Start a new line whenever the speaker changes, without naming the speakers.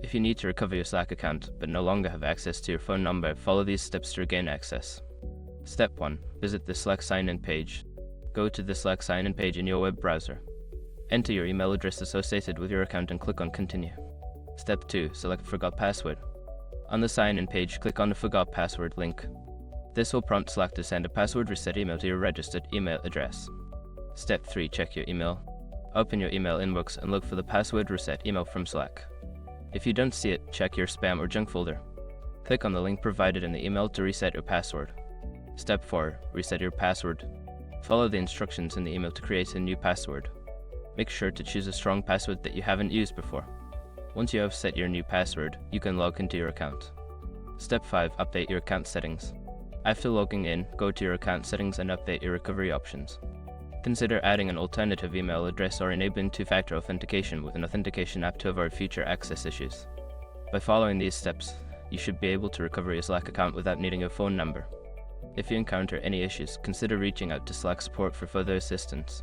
If you need to recover your Slack account but no longer have access to your phone number, follow these steps to regain access. Step 1. Visit the Slack sign-in page. Go to the Slack sign-in page in your web browser. Enter your email address associated with your account and click on Continue. Step 2. Select Forgot Password. On the sign-in page, click on the Forgot Password link. This will prompt Slack to send a password reset email to your registered email address. Step 3. Check your email. Open your email inbox and look for the password reset email from Slack. If you don't see it, check your spam or junk folder. Click on the link provided in the email to reset your password. Step 4. Reset your password. Follow the instructions in the email to create a new password. Make sure to choose a strong password that you haven't used before. Once you have set your new password, you can log into your account. Step 5. Update your account settings. After logging in, go to your account settings and update your recovery options. Consider adding an alternative email address or enabling two-factor authentication with an authentication app to avoid future access issues. By following these steps, you should be able to recover your Slack account without needing a phone number. If you encounter any issues, consider reaching out to Slack support for further assistance.